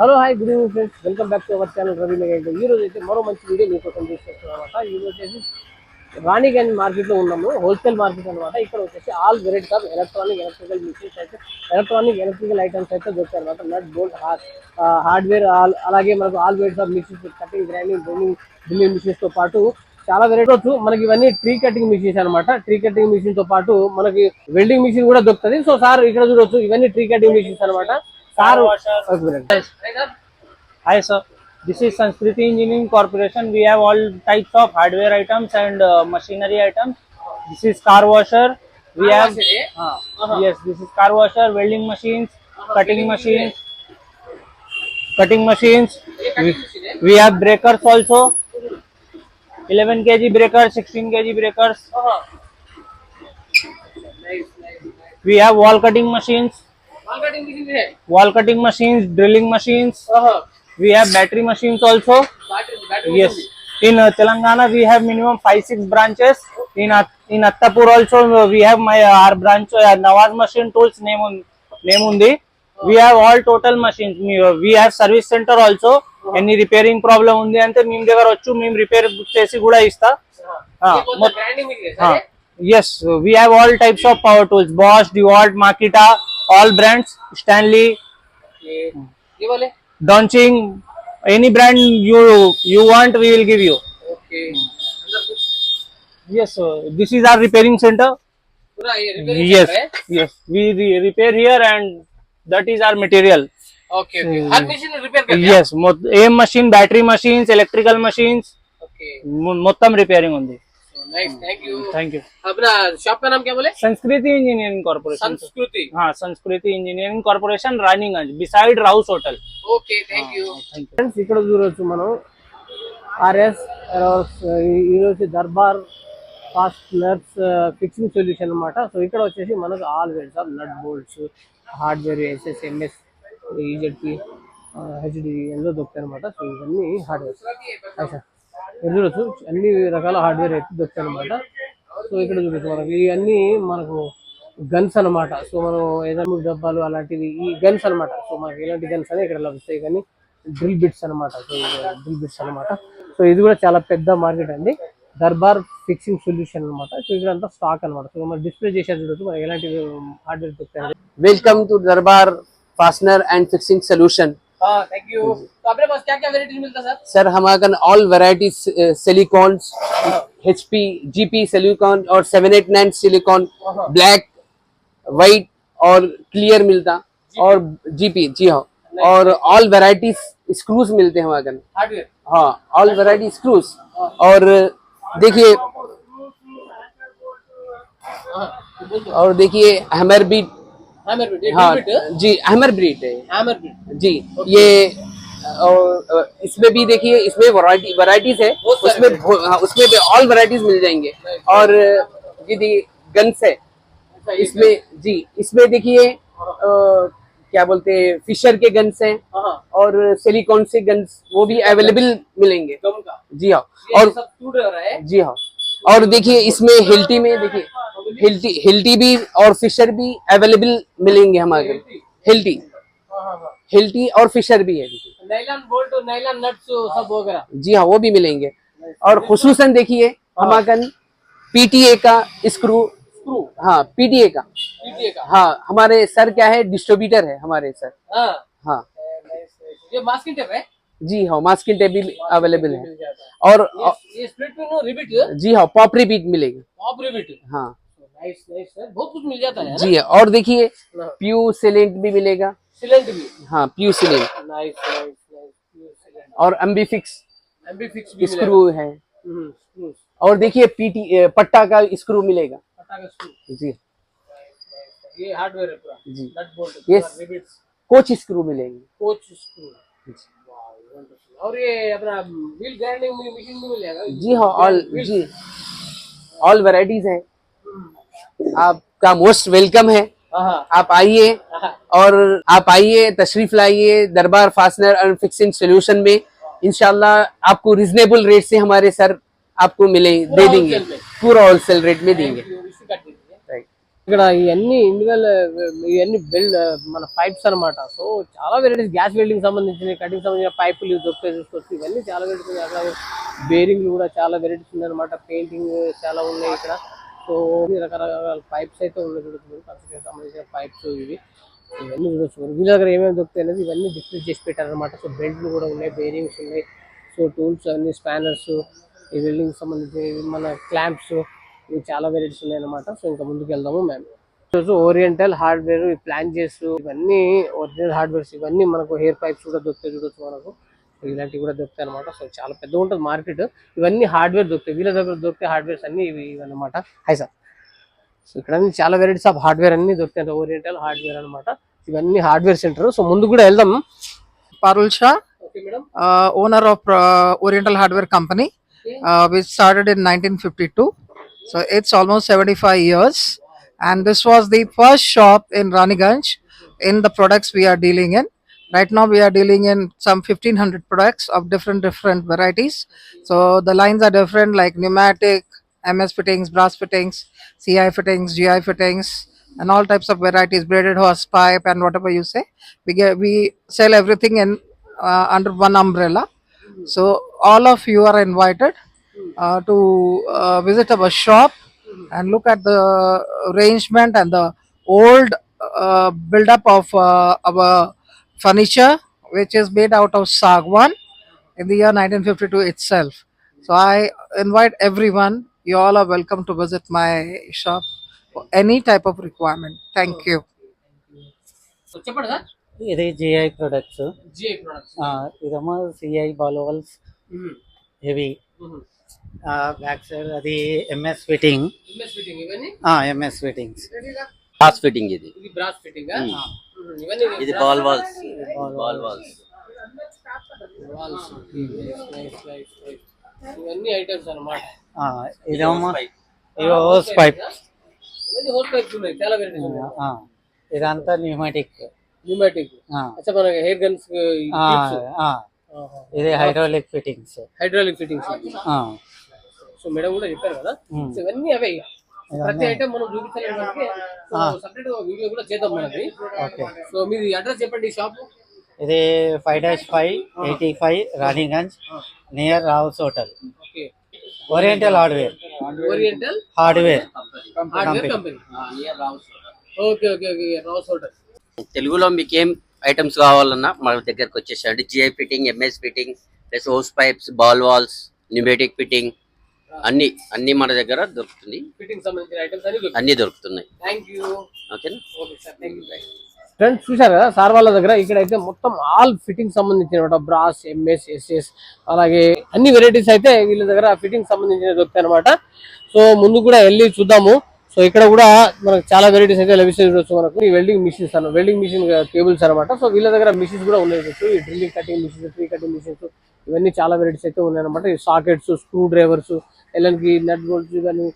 Hello hi good evening friends, welcome back to our channel Ravi mega. ఈ రోజు అయితే మరో మంచి వీడియో మీకోసం తీసుకొస్తున్నాం అనమాట. ఈ రోజు వచ్చేసి రాణిగంజ్ మార్కెట్లో ఉన్నాము, హోల్సేల్ మార్కెట్ అనమాట. ఇక్కడ వచ్చేసి all varieties of electrical machines అయితే ఎలక్ట్రికల్ ఐటమ్స్ అయితే దొరుకుతాయి అనమాట. నట్ బోల్ట్ హార్డ్వేర్ అలాగే మనకు all varieties of machines, cutting grinding drilling machines తో పాటు చాలా వెరైటీ మనకి ఇవన్నీ ట్రీ కటింగ్ మిషన్స్ అనమాట. ట్రీ కటింగ్ మిషన్ తో పాటు మనకి వెల్డింగ్ మిషన్ కూడా దొరుకుతుంది. సో సార్ ఇక్కడ చూడొచ్చు, ఇవన్నీ ట్రీ కటింగ్ మిషన్స్ అనమాట. Hi sir, this is Sanskriti Engineering Corporation. We have all types of hardware items and machinery items. This is car washer. We have yes, this is car washer, welding machines, cutting machines. We have breakers also. 11 kg breakers, 16 kg breakers. We have wall cutting machines. Wall cutting machines, drilling machines. We have battery machines also. Yes, in Telangana we have minimum 5-6 branches. In Attapur also we have our branch Nawaz Machine Tools name undi. We have all total machines. We have service center also. Any repairing problem undi ante మేము దగ్గర వచ్చు, మేము repair చేసి కూడా ఇస్తా. Yes, we have all types of power tools, Bosch, DeWalt, Makita, all brands, Stanley, Dongqing, any brand you want, we will give you. Okay. Yes, this is our repairing center. Yes, we repair here and that is our material. Okay. Her machine repair करते हैं. Yes, AM machine, battery machines, electrical machines, Okay. మొత్తం repairing ఉంది. Nice, thank you. you. अपना shop का नाम क्या बोले? संस्कृति इंजीनियरिंग कॉर्पोरेशन. संस्कृति. हाँ, संस्कृति engineering corporation, Raniganj, beside Rouse hotel. Okay, thank you. Thank you. ఇక్కడ చూడొచ్చు మనం ఆర్ఎస్ ఈరోజు దర్బార్ ఫాస్ట్నర్స్ ఫిక్సింగ్ సొల్యూషన్ అనమాట. సో ఇక్కడ వచ్చేసి మనకు all varieties of nut bolts, hardware, SSMS, EZP, HD ఎందులో దొరుకుతాయి అనమాట. సో ఇవన్నీ హార్డ్వేర్ ఇక్కడ చూడొచ్చు, అన్ని రకాల హార్డ్వేర్ అయితే దొరుకుతాయి అనమాట. సో ఇక్కడ చూడొచ్చు మనకి ఇవన్నీ మనకు గన్స్ అనమాట. సో మనం ఏదైనా డబ్బాలు అలాంటివి ఈ గన్స్ అనమాట. సో మనకి ఎలాంటి గన్స్ అని ఇక్కడ లభిస్తాయి, కానీ డ్రిల్ బిట్స్ అనమాట. సో డ్రిల్ బిట్స్ అనమాట. సో ఇది కూడా చాలా పెద్ద మార్కెట్ అండి, దర్బార్ ఫిక్సింగ్ సొల్యూషన్ అనమాట. సో ఇక్కడ అంతా స్టాక్ అనమాట. సో మనం డిస్ప్లే చేసేది చూడొచ్చు మనకి ఎలాంటి హార్డ్వేర్ దొరుకుతాయి. वेलकम टू दरबार fastener and fixing solution. Thank you. तो अपने पास क्या क्या वेराइटी मिलता है सर? सर हमारे all variety silicones, HP, GP silicon और 789 सिलिकॉन, ब्लैक, वाइट और क्लियर मिलता, और जीपी, जी हाँ, और ऑल वैरायटी स्क्रूज मिलते हैं हमारे हार्डवेयर. हाँ, ऑल वैरायटी स्क्रूज. और देखिए हैमर बीट. हैमर बीट. हाँ जी, हैमर ब्रीड है. हैमर बीट जी, ये और इसमें भी देखिए, इसमें वैरायटीज है, उसमें भी ऑल वैरायटीज मिल जाएंगे. और ये गन्स है इसमें. जी, इसमें देखिए क्या बोलते हैं, फिशर के गन्स हैं और सिलिकॉन से गन्स, वो भी अवेलेबल मिलेंगे. जी हाँ. और जी हाँ, और देखिए इसमें हिल्टी में देखिए, हिल्टी भी और फिशर भी अवेलेबल मिलेंगे हमारे. हिल्टी और फिशर भी है. नायलॉन बोल्ट और नायलॉन नट्स सब वगैरह. जी हाँ, वो भी मिलेंगे. और खुसूसन देखिए हमारे पीटीए का स्क्रू. हाँ, पीटीए का. हाँ, हमारे सर क्या है, डिस्ट्रीब्यूटर है हमारे सर. हाँ, ये मास्किंग टेप है. जी हाँ, मास्किंग टेप भी अवेलेबल है. और ये स्प्लिट पिन और रिबिट. जी हाँ, पॉप रिपीट मिलेगी. पॉप रिबिट. हाँ, नाइस सर, बहुत कुछ मिल जाता है. जी हाँ. और देखिए प्यू सिलेंट भी मिलेगा. सिलेंट भी. हाँ, प्यू सिलेंट. नाइस. और एम्बीफिक्स भी स्क्रू है. और देखिए पीटी पट्टा का स्क्रू मिलेगा. जी, ये हार्डवेयर है पूरा. जी, nut bolt, yes, rivets, coach screw मिलेंगे. Coach screw. और ये अपना व्हील ग्राइंडिंग मशीन भी मिलेगा. जी हाँ, ऑल वैरायटीज हैं. आपका मोस्ट वेलकम है. आप आइए, और आप आइए, तशरीफ लाइए दरबार फास्टनर एंड फिक्सिंग सॉल्यूशन में. इंशाल्लाह आपको रिजनेबल रेट से हमारे सर आपको दे देंगे, पूरा होलसेल रेट में देंगे. ఇక్కడ ఇవన్నీ ఇండివిజువల్ ఇవన్నీ మన పైప్స్ అన్నమాట. సో చాలా వెరైటీస్, గ్యాస్ వెల్డింగ్ సంబంధించిన, కటింగ్ సంబంధించిన పైపులు దొరుకుతాయి చూసుకోవచ్చు. ఇవన్నీ చాలా వెరైటీస్. అలాగే బేరింగ్లు కూడా చాలా వెరైటీస్ ఉన్నాయి అనమాట. పెయింటింగ్ చాలా ఉన్నాయి ఇక్కడ. సో రకరకాల పైప్స్ అయితే ఉన్నాయి చూడొచ్చు. కన్స్ట్రక్షన్ సంబంధించిన పైప్స్ ఇవన్నీ చూడొచ్చు. వీళ్ళ దగ్గర ఏమేమి దొరుకుతాయి అనేది ఇవన్నీ డిస్ప్లే చేసి పెట్టారనమాట. సో బెల్ట్లు కూడా ఉన్నాయి, బేరింగ్స్ ఉన్నాయి, సో టూల్స్ అన్ని, స్పానర్స్, ఈ వెల్డింగ్ సంబంధించి మన క్లాంప్స్, ఇవి చాలా వెరైటీస్ ఉన్నాయి అనమాట. సో ఇంకా ముందుకు వెళ్దాము మేము. ఈరోజు ఓరియంటల్ హార్డ్వేర్ ప్లాన్ చేస్తూ ఇవన్నీ ఒరిజినల్ హార్డ్వేర్స్, ఇవన్నీ మనకు హెయిర్ పైప్స్ కూడా దొరుకుతాయి చూడొచ్చు మనకు. ఇలాంటివి కూడా దొరుకుతాయి అనమాట. సో చాలా పెద్దగా ఉంటుంది మార్కెట్. ఇవన్నీ హార్డ్వేర్ దొరుకుతాయి. వీళ్ళ దగ్గర దొరికే హార్డ్వేర్స్ అన్ని ఇవి అనమాట. Hi sir. సో ఇక్కడ చాలా వెరైటీస్ ఆఫ్ హార్డ్వేర్ అన్ని దొరుకుతాయి. ఓరియంటల్ హార్డ్వేర్ అనమాట. ఇవన్నీ హార్డ్వేర్ సెంటర్. సో ముందు కూడా వెళ్దాం. Parul Shah, okay madam. owner of Oriental Hardware Company, which started in 1952. So it's almost 75 years. And this was the first shop in Raniganj in the products we are dealing in. Right now we are dealing in some 1500 products of different varieties. So the lines are different, like pneumatic, MS fittings, brass fittings, CI fittings, GI fittings, and all types of varieties, braided hose pipe and whatever you say. We sell everything in under one umbrella. So all of you are invited to visit our shop and look at the arrangement and the old build-up of our furniture, which is made out of sagwan in the year 1952 itself. So I invite everyone. You all are welcome to visit my shop for any type of requirement. Thank you. So చెప్పండి sir. ఇది GI products, GI products. ఇదేమో CI బాలోవల్స్ heavy. Back side అది MS fitting, MS fitting ఇవన్నీ. MS fittings. Brass fitting ఇది ఇది brass fitting. ఇవన్నీ ఇది ball walls walls. ఇవన్నీ ఐటమ్స్ అన్నమాట. ఇదేమో హోస్ పైప్, ఇవన్నీ హోస్ పైప్స్ ఉన్నాయి. చాలా వెరైటీస్ ఉన్నాయి. ఇదంతా న్యూమాటిక్. న్యూమాటిక్. అచ్చా, మన హెయిర్ గన్స్. ఇది hydraulic fittings. Hydraulic fittings. So madam కూడా చెప్పారు కదా. సో ఇవన్నీ అవే. ప్రతి ఐటమ్ మనం చూపించలేడానికి సపరేట్ వీడియో కూడా చేద్దాం మనకి. సో మీది అడ్రస్ చెప్పండి షాప్. ఇది 5-5 85 Ranigunj, near Rao's hotel. Okay. Oriental hardware. Oriental hardware hardware company. Okay okay okay. Rao's hotel. తెలుగులో మీకు ఏం ఐటమ్స్ కావాలన్నా మన దగ్గరకు వచ్చేసండి. GI fitting, MS fitting, plus hose pipes, ball valves, pneumatic fitting, అన్ని మన దగ్గర దొరుకుతుంది. ఫిట్టింగ్ సంబంధించిన ఐటమ్స్ అన్ని దొరుకుతున్నాయి. థాంక్యూ. ఓకేనా? Okay sir, thank you. ఫ్రెండ్స్ చూసారు కదా సార్ వాళ్ళ దగ్గర. ఇక్కడైతే మొత్తం ఆల్ ఫిట్టింగ్ సంబంధించిన బ్రాస్, ఎంఎస్, ఎస్ఎస్, అలాగే అన్ని వెరైటీస్ అయితే వీళ్ళ దగ్గర ఫిట్టింగ్ సంబంధించిన దొరుకుతాయి అనమాట. సో ముందు కూడా వెళ్ళి చూద్దాము. సో ఇక్కడ కూడా మనకు చాలా వెరైటీస్ అయితే లభిస్తాయి చూడొచ్చు. మనకు ఈ welding machines welding machine cables అనమాట. సో వీళ్ళ దగ్గర మిషన్స్ కూడా ఉన్నాయి చూడొచ్చు. ఈ drilling cutting machines, tree cutting machines, ఇవన్నీ చాలా వెరైటీస్ అయితే ఉన్నాయి అనమాట. ఈ sockets, screw drivers, allen key nut bolts, ఇవన్నీ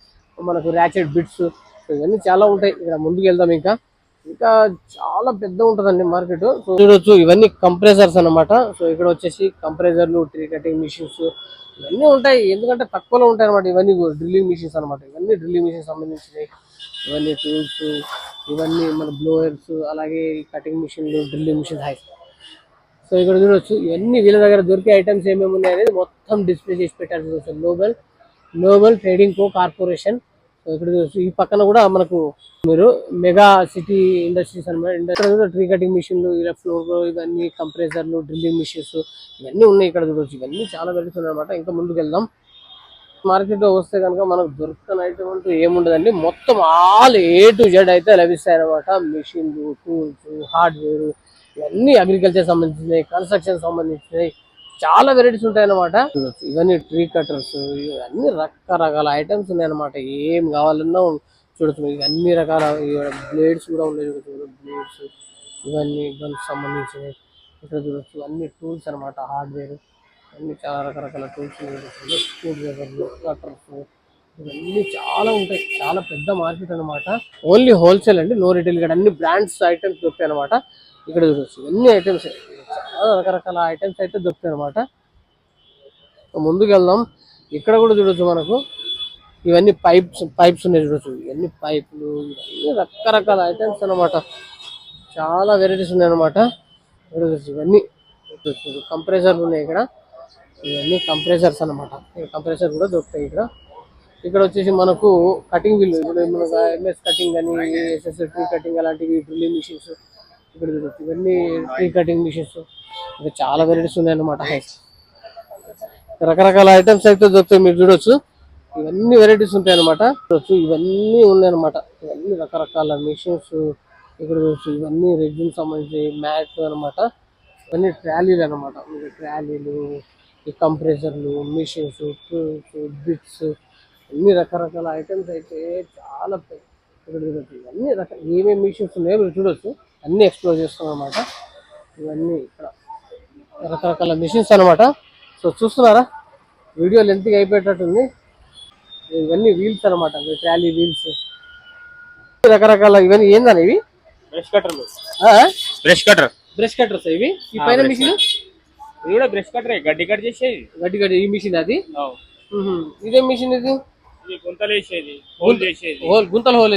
మనకు ర్యాచెట్ బిట్స్, ఇవన్నీ చాలా ఉంటాయి. ఇక్కడ ముందుకు వెళ్దాం. ఇంకా చాలా పెద్ద ఉంటుందండి మార్కెట్. సో చూడొచ్చు ఇవన్నీ కంప్రెసర్స్ అనమాట. సో ఇక్కడ వచ్చేసి కంప్రెసర్లు, ట్రీ కటింగ్ మిషన్స్ ఇవన్నీ ఉంటాయి. ఎందుకంటే తక్కువలో ఉంటాయి అనమాట. ఇవన్నీ డ్రిల్లింగ్ మిషన్స్ అనమాట. ఇవన్నీ డ్రిల్లింగ్ మిషన్ సంబంధించినవి. ఇవన్నీ టూల్స్, ఇవన్నీ మన బ్లోయర్స్, అలాగే కటింగ్ మిషన్లు, డ్రిల్లింగ్ మిషన్స్. హై. సో ఇక్కడ చూడొచ్చు ఇవన్నీ వీళ్ళ దగ్గర దొరికే ఐటమ్స్ ఏమేమి ఉన్నాయి అనేది మొత్తం డిస్ప్లే చేసి పెట్టారు చూడొచ్చు. గ్లోబల్ ట్రేడింగ్ కో కార్పొరేషన్. సో ఇక్కడ చూడొచ్చు. ఈ పక్కన కూడా మనకు మీరు మెగా సిటీ ఇండస్ట్రీస్ అనమాట. ఇండస్ట్రీ ట్రీ కటింగ్ మిషన్లు, ఇలా ఫ్లోర్, ఇవన్నీ కంప్రెసర్లు, డ్రిల్లింగ్ మిషన్స్ ఇవన్నీ ఉన్నాయి ఇక్కడ చూడొచ్చు. ఇవన్నీ చాలా వెరైటీస్ ఉన్నాయి అనమాట. ఇంకా ముందుకు వెళ్దాం. మార్కెట్లో వస్తే కనుక మనకు దొరుకుతున్న ఐటమ్ అంటూ ఏముండదండి. మొత్తం ఆల్ A to Z అయితే లభిస్తాయి అనమాట. మిషన్లు, టూల్స్, హార్డ్వేర్, ఇవన్నీ అగ్రికల్చర్ సంబంధించినవి, కన్స్ట్రక్షన్ సంబంధించినవి చాలా వెరైటీస్ ఉంటాయి అనమాట. ఇవన్నీ ట్రీ కట్టర్స్, ఇవన్నీ రకరకాల ఐటమ్స్ ఉన్నాయి అనమాట. ఏం కావాలన్నా చూడొచ్చు. అన్ని రకాల బ్లేడ్స్ కూడా ఉన్నాయి చూడొచ్చు. బ్లేడ్స్, ఇవన్నీ గన్స్ సంబంధించినవి ఇక్కడ చూడొచ్చు. అన్ని టూల్స్ అనమాట. హార్డ్వేర్ అన్ని చాలా రకరకాల టూల్స్, స్క్రూ డ్రైవర్లు, కట్టర్స్, ఇవన్నీ చాలా ఉంటాయి. చాలా పెద్ద మార్కెట్ అనమాట. ఓన్లీ హోల్సేల్ అండి, నో రిటైల్. ఇక్కడ అన్ని బ్రాండ్స్ ఐటమ్స్ దొరుకుతాయి అనమాట. ఇక్కడ చూడొచ్చు ఇవన్నీ ఐటమ్స్, చాలా రకరకాల ఐటమ్స్ అయితే దొరుకుతాయి అనమాట. ముందుకు వెళ్దాం. ఇక్కడ కూడా చూడొచ్చు మనకు ఇవన్నీ పైప్స్ ఉన్నాయి చూడొచ్చు, ఇవన్నీ పైపులు, ఇవన్నీ రకరకాల ఐటమ్స్ అన్నమాట. చాలా వెరైటీస్ ఉన్నాయి అనమాట. ఇవన్నీ కంప్రెసర్లు ఉన్నాయి ఇక్కడ, ఇవన్నీ కంప్రెసర్స్ అన్నమాట. కంప్రెసర్ కూడా దొరుకుతాయి ఇక్కడ. ఇక్కడ వచ్చేసి మనకు కటింగ్ వీల్, ఇప్పుడు మనకు ఎంఎస్ కటింగ్ అని, ఎస్ఎస్ ట్రీ కటింగ్ అలాంటివి, డ్రిల్లింగ్ మిషన్స్ ఇక్కడ దొరుకుతాయి. ఇవన్నీ ట్రీ కటింగ్ మిషన్స్, ఇంకా చాలా వెరైటీస్ ఉన్నాయి అన్నమాట. రకరకాల ఐటమ్స్ అయితే దొరుకుతాయి, మీరు చూడొచ్చు. ఇవన్నీ వెరైటీస్ ఉంటాయి అనమాట. చూడొచ్చు ఇవన్నీ ఉన్నాయి అనమాట. ఇవన్నీ రకరకాల మిషన్స్ ఇక్కడ చూడొచ్చు. ఇవన్నీ రెగ్జిన్ సంబంధించి మ్యాట్ అనమాట. ఇవన్నీ ట్రాలీలు అనమాట. ట్రాలీలు, ఈ కంప్రెసర్లు, మిషన్స్, టూల్స్, బిట్స్, అన్ని రకరకాల ఐటమ్స్ అయితే చాలా ఇక్కడ చూడొచ్చు. ఇవన్నీ ఏమేమి మిషన్స్ ఉన్నాయో మీరు చూడొచ్చు. అన్నీ ఎక్స్ప్లోర్ చేస్తాం అనమాట. ఇవన్నీ ఇక్కడ రకరకాల మిషన్స్ అనమాట. సో చూస్తున్నారా, వీడియో లెంత్గా అయిపోయేటట్టుంది. ఇవన్నీ వీల్స్ అనమాట, ట్రాలీ వీల్స్, రకరకాల. ఇవన్నీ ఏందని ఇవి? బ్రష్ కట్టర్లు. బ్రష్ కట్టర్స్ ఇవి. ఈ పైన మిషన్ ఇది కూడా బ్రష్ కట్టరే, గడ్డి కట్ చేసేది. గడ్డి ఈ మిషన్ అది. ఇదేం మిషన్ ఇది? ఇది గుంతలు వేసేది, హోల్ చేసేది, గుంతలు హోల్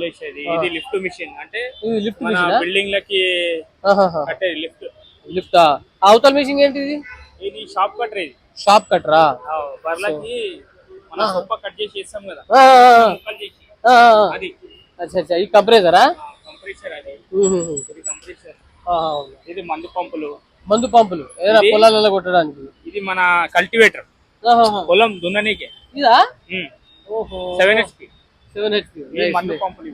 వేసేది. ఇది లిఫ్ట్ మిషన్, అంటే ఇది లిఫ్ట్ మన మిషన్. బిల్డింగ్ లకి కట్టేది లిఫ్ట్. లిఫ్ట్. అవతల మిషన్ ఏంటి ఇది? ఇది షాప్ కట్టర్. ఇది షాప్ కట్టరా? బర్లకి మన సొప్ప కట్ చేసి చేస్తాం కదా, ముక్కలు చేసి, అది. అచ్చా, ఈ కంప్రెసరా? కంప్రెసర్ అది. ఇది కంప్రెసర్. ఇది మందు పంపులు ఏదైనా పొలాలలో కొట్టడానికి. ఇది మన కల్టివేటర్, పొలం దున్ననీకే. ఇదా? 7 HP. మందు పంపులు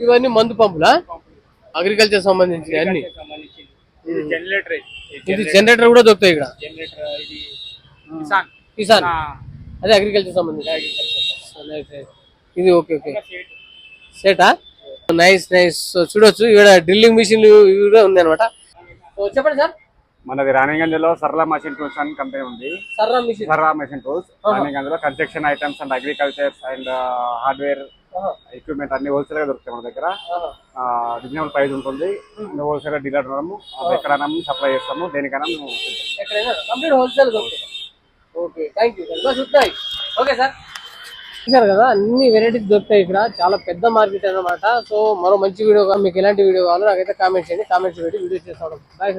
ఇవన్నీ మందు పంపులా? అగ్రికల్చర్ సంబంధించి అన్ని. ఇది జనరేటర్. ఇది జనరేటర్ కూడా దొరుకుతాయి ఇక్కడ. జనరేటర్ ఇది కిసాన్, అదే అగ్రికల్చర్ సంబంధించి. ఇది ఓకే. సెటా? నైస్. సో చూడొచ్చు ఇక్కడ డ్రిల్లింగ్ మిషన్లు ఇవి కూడా ఉంది అనమాట. చెప్పండి సార్. మనది రాణిగంజ్ లో సర్లా మెషిన్ టూల్స్ అని కంపెనీ ఉంది. సర్రా మెషిన్ టూల్స్ రాణిగంజ్ లో construction items and agriculture and hardware equipment అన్ని హోల్సేల్ గా దొరుకుతాయి మన దగ్గర. రీజనబుల్ ప్రైస్ ఉంటుంది. హోల్సేల్ గా డీలర్ ఉన్నాము, ఎక్కడైనా సప్లై చేస్తాము, దేనికైనా మేము wholesale. Okay, thank you. Okay sir, చూసారు కదా అన్ని వెరైటీస్ దొరుకుతాయి ఇక్కడ. చాలా పెద్ద మార్కెట్ అన్నమాట. సో మరో మంచి వీడియో, మీకు ఎలాంటి వీడియో కావాలో నాకైతే కామెంట్ చేయండి. కామెంట్స్ పెట్టి వీడియో చేస్తాను. బాయ్.